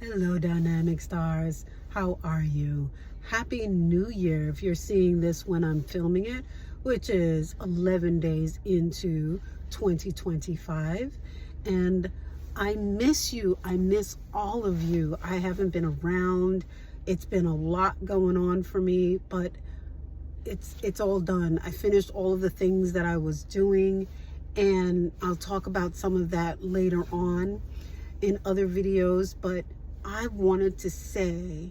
Hello, dynamic stars. How are you? Happy New Year if you're seeing this when I'm filming it, which is 11 days into 2025. And I miss you. I miss all of you. I haven't been around. It's been a lot going on for me, but it's all done. I finished all of the things that I was doing, and I'll talk about some of that later on in other videos. But I wanted to say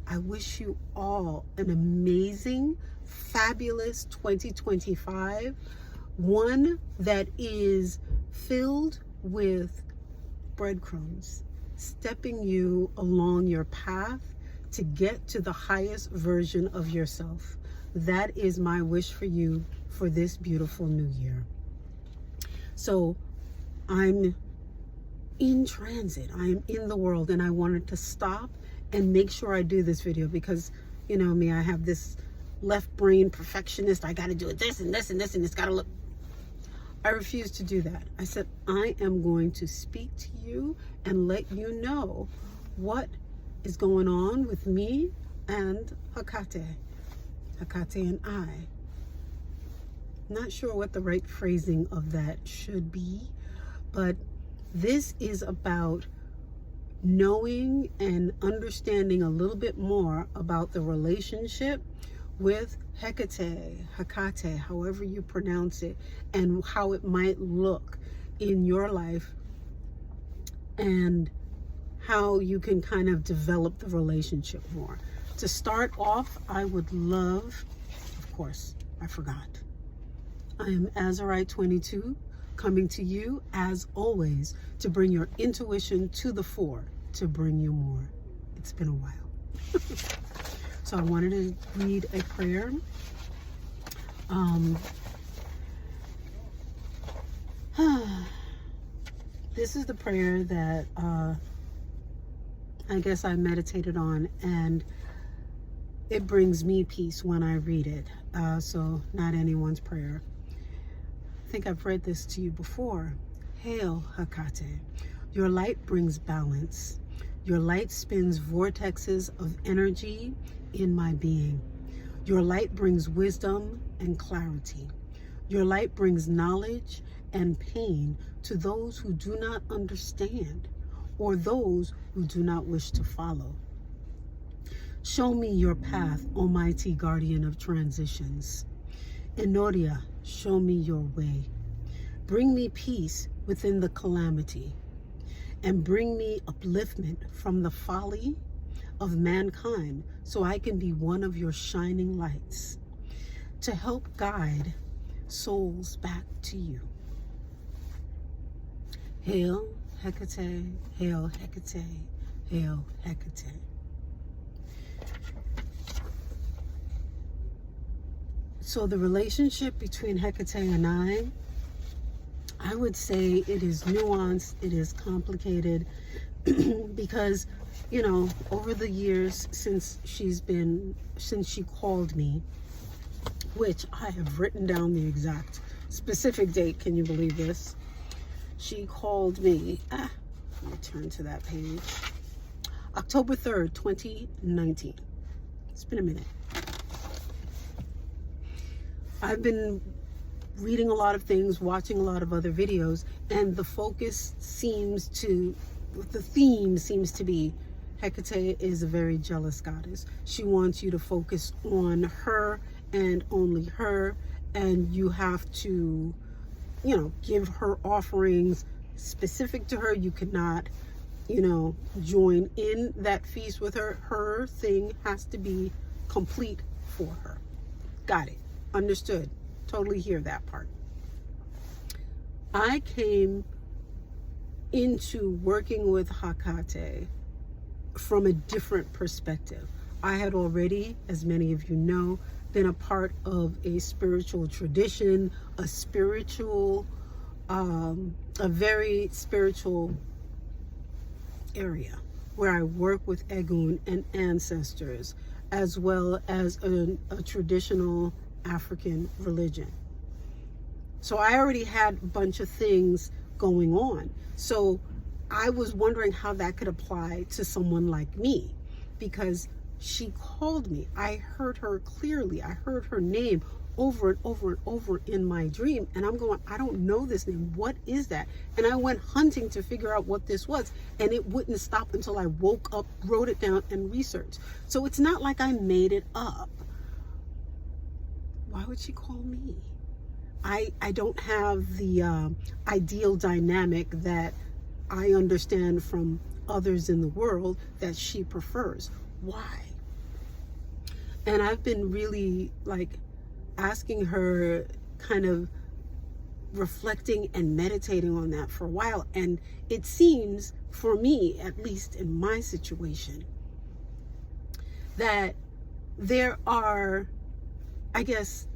I wish you all an amazing, fabulous 2025, one that is filled with breadcrumbs, stepping you along your path to get to the highest version of yourself. That is my wish for you for this beautiful new year. So I'm in transit, I am in the world, and I wanted to stop and make sure I do this video because, you know me, I have this left brain perfectionist. I got to do it this and this and this, and it's got to look. I refuse to do that. I said, I am going to speak to you and let you know what is going on with me and Hekate and I. Not sure what the right phrasing of that should be, but this is about knowing and understanding a little bit more about the relationship with Hekate, however you pronounce it, and how it might look in your life, and how you can kind of develop the relationship more. To start off, I would love, of course, I forgot. I am Azurite 22, coming to you as always to bring your intuition to the fore, to bring you more. It's been a while. So I wanted to read a prayer. This is the prayer that I guess I meditated on, and it brings me peace when I read it. So not anyone's prayer. I think I've read this to you before. Hail, Hekate. Your light brings balance. Your light spins vortexes of energy in my being. Your light brings wisdom and clarity. Your light brings knowledge and pain to those who do not understand or those who do not wish to follow. Show me your path, Almighty Guardian of Transitions. Enoria, show me your way. Bring me peace within the calamity, and bring me upliftment from the folly of mankind so I can be one of your shining lights to help guide souls back to you. Hail, Hekate, hail, Hekate, hail, Hekate. So the relationship between Hekate and I would say it is nuanced, it is complicated, because, you know, over the years since she called me, which I have written down the exact specific date, can you believe this? She called me, let me turn to that page, October 3rd, 2019. It's been a minute. I've been reading a lot of things, watching a lot of other videos, and the theme seems to be Hecate is a very jealous goddess. She wants you to focus on her and only her, and you have to, you know, give her offerings specific to her. You cannot, you know, join in that feast with her. Her thing has to be complete for her. Got it. Understood. Totally hear that part. I came into working with Hekate from a different perspective. I had already, as many of you know, been a part of a spiritual tradition, a very spiritual area where I work with Egun and ancestors, as well as a traditional African religion. So I already had a bunch of things going on. So I was wondering how that could apply to someone like me, because she called me. I heard her clearly. I heard her name over and over and over in my dream. And I'm going, I don't know this name. What is that? And I went hunting to figure out what this was. And it wouldn't stop until I woke up, wrote it down, and researched. So it's not like I made it up. Why would she call me? I don't have the ideal dynamic that I understand from others in the world that she prefers. Why? And I've been really like asking her, kind of reflecting and meditating on that for a while. And it seems, for me, at least in my situation, that there are, I guess,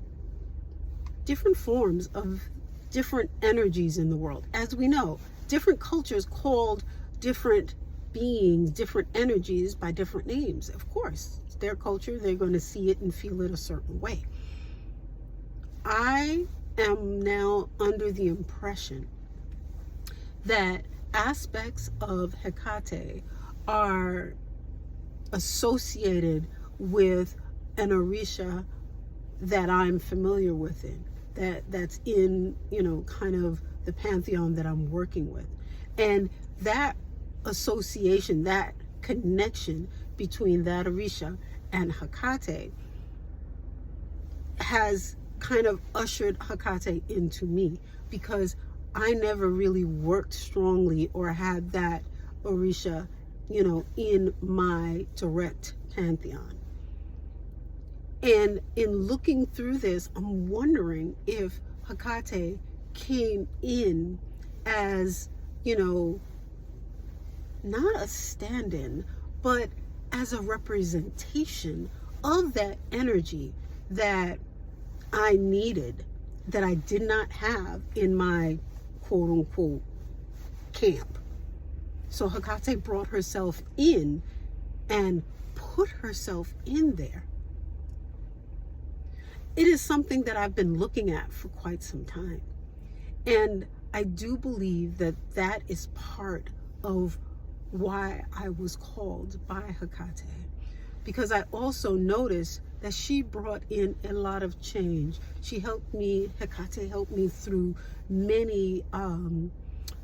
different forms of different energies in the world. As we know, different cultures called different beings, different energies by different names. Of course, it's their culture. They're going to see it and feel it a certain way. I am now under the impression that aspects of Hecate are associated with an Orisha that I'm familiar with, that's in, kind of the pantheon that I'm working with. And that association, that connection between that Orisha and Hecate has kind of ushered Hecate into me, because I never really worked strongly or had that Orisha, in my direct pantheon. And in looking through this, I'm wondering if Hecate came in as, not a stand-in, but as a representation of that energy that I needed, that I did not have in my quote-unquote camp. So Hecate brought herself in and put herself in there. It is something that I've been looking at for quite some time. And I do believe that that is part of why I was called by Hecate. Because I also noticed that she brought in a lot of change. Hecate helped me through many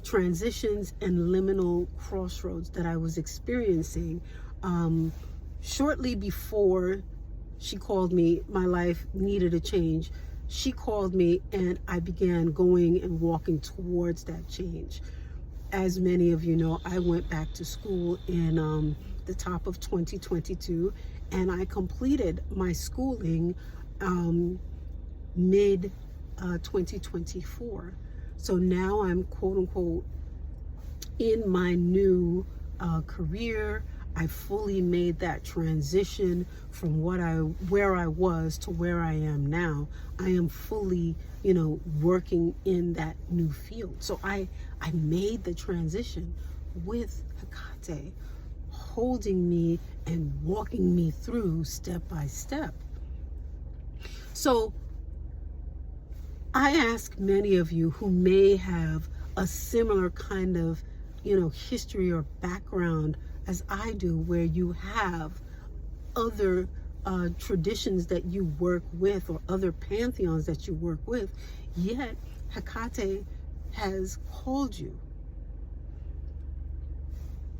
transitions and liminal crossroads that I was experiencing. Shortly before she called me, my life needed a change. She called me and I began going and walking towards that change. As many of you know, I went back to school in the top of 2022, and I completed my schooling mid 2024. So now I'm quote unquote in my new career. I fully made that transition from where I was to where I am now. I am fully, working in that new field. So I made the transition with Hecate holding me and walking me through step by step. So I ask many of you who may have a similar kind of, history or background as I do, where you have other traditions that you work with or other pantheons that you work with, yet Hecate has called you.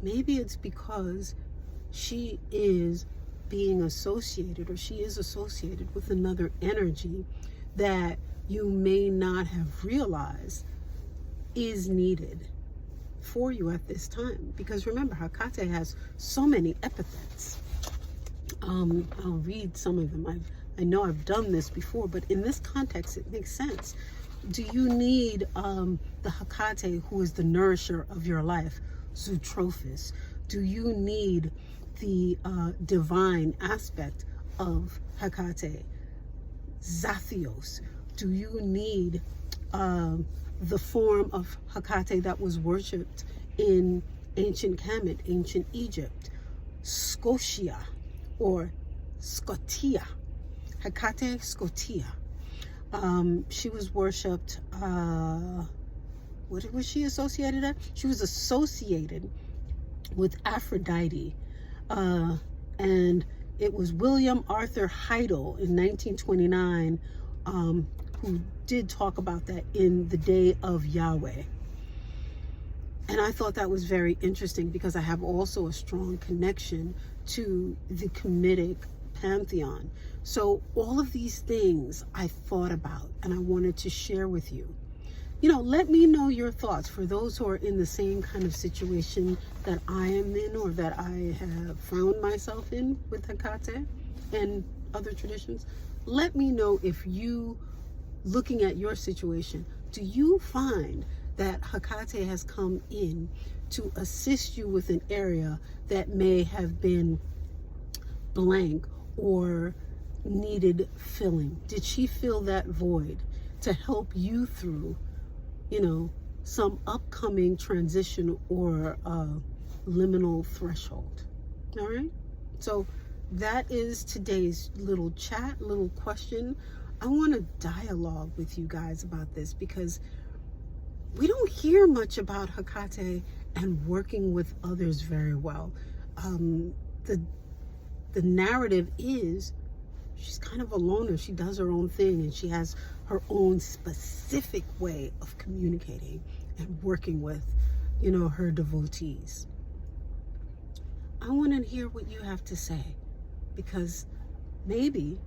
Maybe it's because she is being associated, or she is associated with another energy that you may not have realized is needed for you at this time. Because remember, Hecate has so many epithets. I'll read some of them. I know I've done this before, but in this context, it makes sense. Do you need the Hecate who is the nourisher of your life, Zootrophus? Do you need the divine aspect of Hecate, Zathios? Do you need the form of Hecate that was worshipped in ancient Kemet, ancient Egypt, Scotia or Scotia, Hecate Scotia? She was worshipped what was she associated at? She was associated with Aphrodite. And it was William Arthur Heidel in 1929 who did talk about that in The Day of Yahweh. And I thought that was very interesting because I have also a strong connection to the Kemetic pantheon. So all of these things I thought about and I wanted to share with you. Let me know your thoughts for those who are in the same kind of situation that I am in or that I have found myself in with Hekate and other traditions. Let me know if you, looking at your situation, do you find that Hekate has come in to assist you with an area that may have been blank or needed filling? Did she fill that void to help you through some upcoming transition or liminal threshold? All right. So that is today's little chat, little question. I want to dialogue with you guys about this because we don't hear much about Hekate and working with others very well. The narrative is she's kind of a loner. She does her own thing and she has her own specific way of communicating and working with, her devotees. I want to hear what you have to say because maybe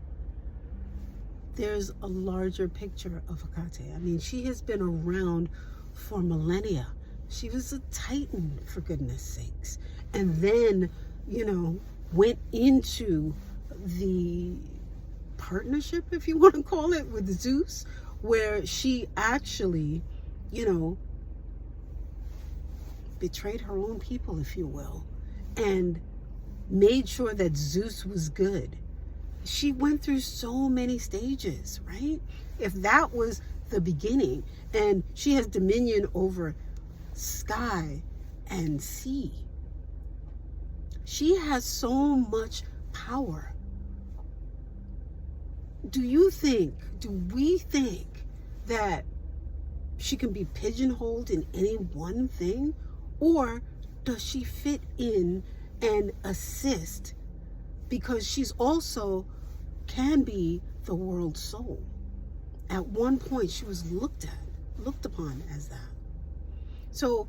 there's a larger picture of Hekate. I mean, she has been around for millennia. She was a titan, for goodness sakes. And then, went into the partnership, if you want to call it, with Zeus, where she actually, betrayed her own people, if you will, and made sure that Zeus was good. She went through so many stages, right? If that was the beginning, and she has dominion over sky and sea, she has so much power. Do we think that she can be pigeonholed in any one thing? Or does she fit in and assist because she's also can be the world's soul? At one point, she was looked upon as that. So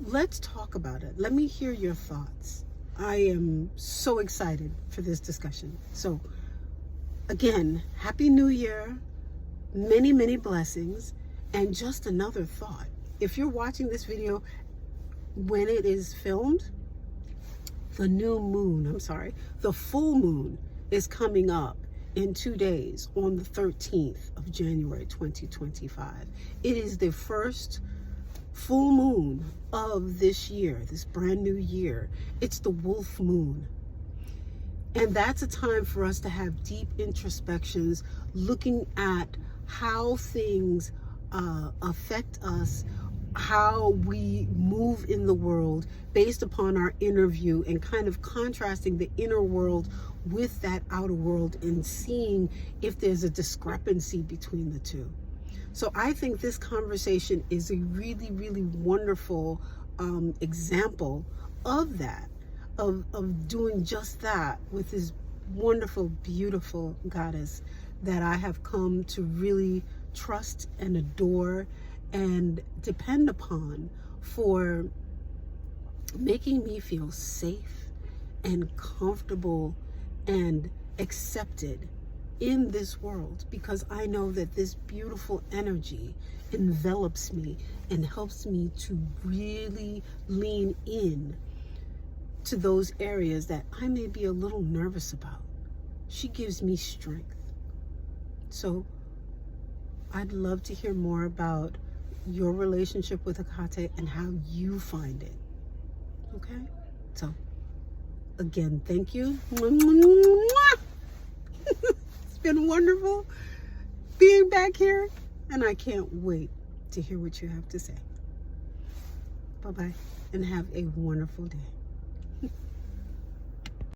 let's talk about it. Let me hear your thoughts. I am so excited for this discussion. So again, Happy New Year, many, many blessings. And just another thought, if you're watching this video when it is filmed, the full moon is coming up in 2 days on the 13th of January 2025. It is the first full moon of this year, this brand new year. It's the wolf moon. And that's a time for us to have deep introspections, looking at how things affect us, how we move in the world based upon our inner view, and kind of contrasting the inner world with that outer world and seeing if there's a discrepancy between the two. So I think this conversation is a really, really wonderful example of that, of doing just that with this wonderful, beautiful goddess that I have come to really trust and adore and depend upon for making me feel safe and comfortable and accepted in this world, because I know that this beautiful energy envelops me and helps me to really lean in to those areas that I may be a little nervous about. She gives me strength. So I'd love to hear more about your relationship with Hekate and how you find it. Okay? So, again, thank you. It's been wonderful being back here, and I can't wait to hear what you have to say. Bye-bye, and have a wonderful day.